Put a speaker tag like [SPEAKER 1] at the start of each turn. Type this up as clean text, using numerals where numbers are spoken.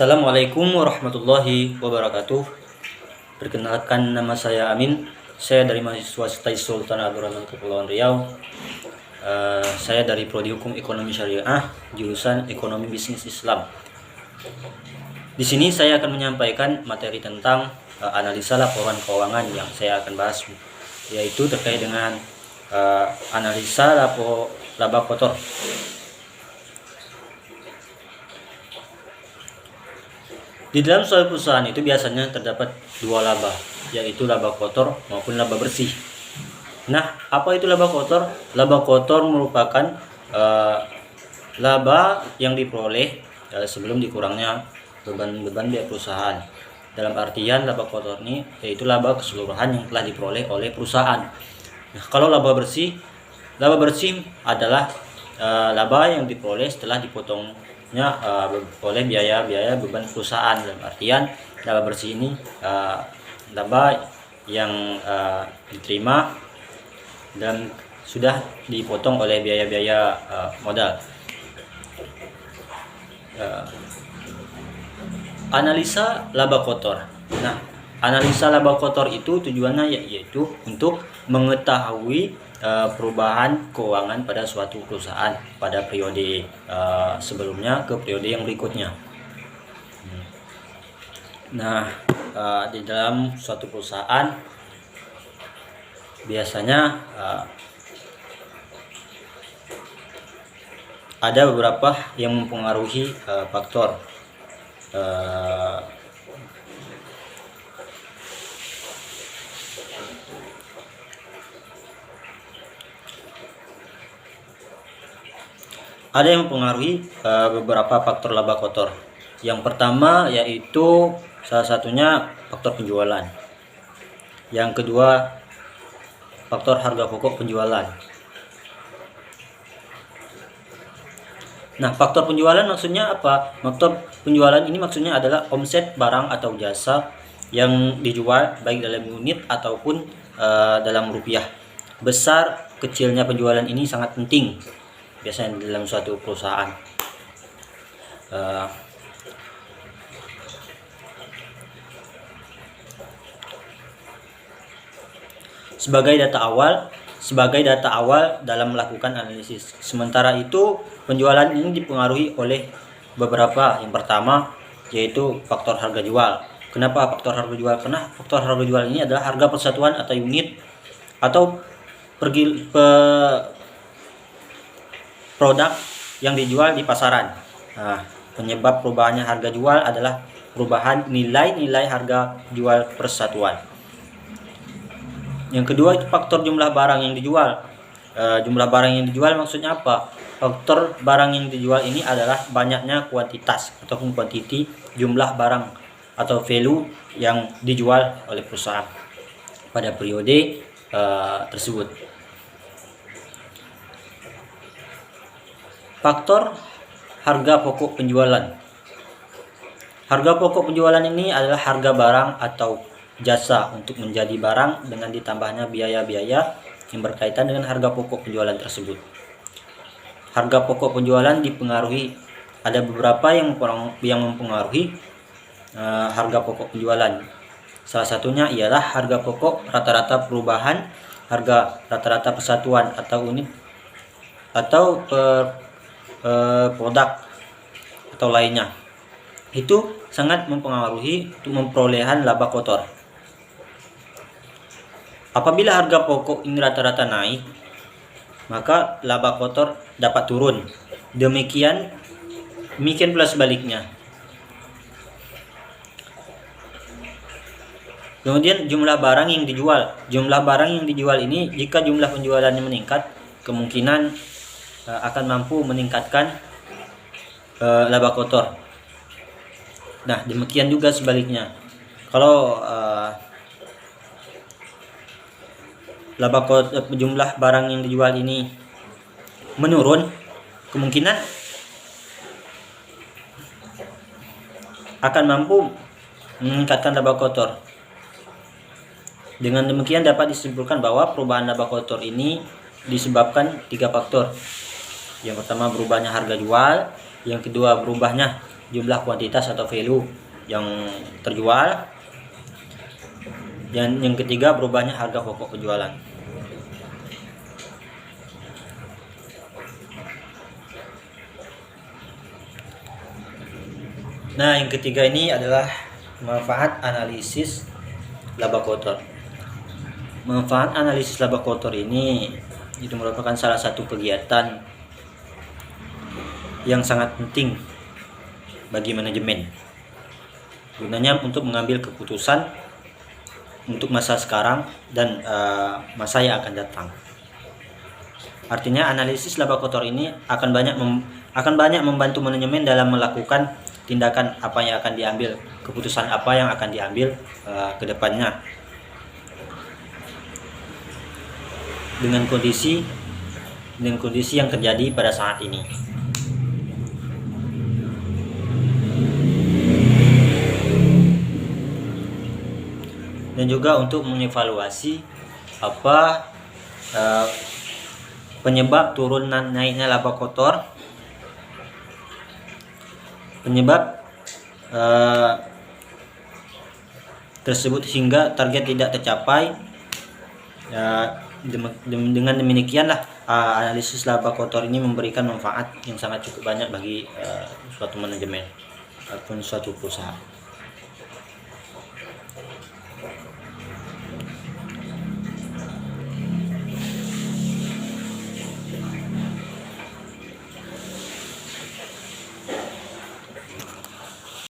[SPEAKER 1] Assalamualaikum warahmatullahi wabarakatuh. Perkenalkan, nama saya Amin. Saya dari mahasiswa STAI Sultan Abdul Rahman Kepulauan Riau. Saya dari Prodi Hukum Ekonomi Syariah, jurusan Ekonomi Bisnis Islam. Di sini saya akan menyampaikan materi tentang analisa laporan keuangan yang saya akan bahas, yaitu terkait dengan analisa laba kotor. Di dalam suatu perusahaan itu biasanya terdapat dua laba, yaitu laba kotor maupun laba bersih. Nah, apa itu laba kotor? Laba kotor merupakan laba yang diperoleh sebelum dikurangnya beban biaya perusahaan. Dalam artian laba kotor ini yaitu laba keseluruhan yang telah diperoleh oleh perusahaan. Nah, kalau laba bersih adalah laba yang diperoleh setelah dipotongnya oleh biaya beban perusahaan. Dalam artian laba bersih ini laba yang diterima dan sudah dipotong oleh biaya modal. Analisa laba kotor. Nah, analisa laba kotor itu tujuannya yaitu untuk mengetahui perubahan keuangan pada suatu perusahaan pada periode sebelumnya ke periode yang berikutnya. Nah, di dalam suatu perusahaan biasanya ada beberapa yang mempengaruhi faktor. Ada yang mempengaruhi beberapa faktor laba kotor. Yang pertama yaitu salah satunya faktor penjualan. Yang kedua faktor harga pokok penjualan. Nah, faktor penjualan maksudnya apa? Faktor penjualan ini maksudnya adalah omset barang atau jasa yang dijual baik dalam unit ataupun dalam rupiah. Besar kecilnya penjualan ini sangat penting biasanya dalam suatu perusahaan. Sebagai data awal dalam melakukan analisis. Sementara itu penjualan ini dipengaruhi oleh beberapa. Yang pertama yaitu faktor harga jual. Kenapa faktor harga jual? Karena faktor harga jual ini adalah harga persatuan atau unit atau produk yang dijual di pasaran. Nah, penyebab perubahannya harga jual adalah perubahan nilai harga jual persatuan. Yang kedua itu faktor jumlah barang yang dijual. Jumlah barang yang dijual maksudnya apa? Faktor barang yang dijual ini adalah banyaknya kuantitas ataupun quantity jumlah barang atau value yang dijual oleh perusahaan pada periode tersebut. Faktor harga pokok penjualan. Harga pokok penjualan ini adalah harga barang atau jasa untuk menjadi barang dengan ditambahnya biaya-biaya yang berkaitan dengan harga pokok penjualan tersebut. Harga pokok penjualan dipengaruhi, ada beberapa yang mempengaruhi harga pokok penjualan. Salah satunya ialah harga pokok rata-rata perubahan, harga rata-rata persatuan atau unit atau produk atau lainnya. Itu sangat mempengaruhi untuk perolehan laba kotor. Apabila harga pokok ini rata-rata naik, maka laba kotor dapat turun. Demikian pula sebaliknya. Kemudian jumlah barang yang dijual. Jumlah barang yang dijual ini jika jumlah penjualannya meningkat, kemungkinan akan mampu meningkatkan laba kotor. Nah, demikian juga sebaliknya. Kalau laba kotor, jumlah barang yang dijual ini menurun, kemungkinan akan mampu meningkatkan laba kotor. Dengan demikian dapat disimpulkan bahwa perubahan laba kotor ini disebabkan 3 faktor. Yang pertama berubahnya harga jual, yang kedua berubahnya jumlah kuantitas atau value yang terjual. Dan yang ketiga, berubahnya harga pokok penjualan. Nah, yang ketiga ini adalah manfaat analisis laba kotor. Manfaat analisis laba kotor ini itu merupakan salah satu kegiatan yang sangat penting bagi manajemen. Gunanya untuk mengambil keputusan untuk masa sekarang dan masa yang akan datang. Artinya analisis laba kotor ini akan banyak membantu manajemen dalam melakukan tindakan apa yang akan diambil, keputusan apa yang akan diambil ke depannya. Dengan kondisi yang terjadi pada saat ini. Dan juga untuk mengevaluasi apa penyebab turun dan naiknya laba kotor, penyebab tersebut hingga target tidak tercapai. Dengan demikianlah analisis laba kotor ini memberikan manfaat yang sangat cukup banyak bagi suatu manajemen ataupun suatu perusahaan.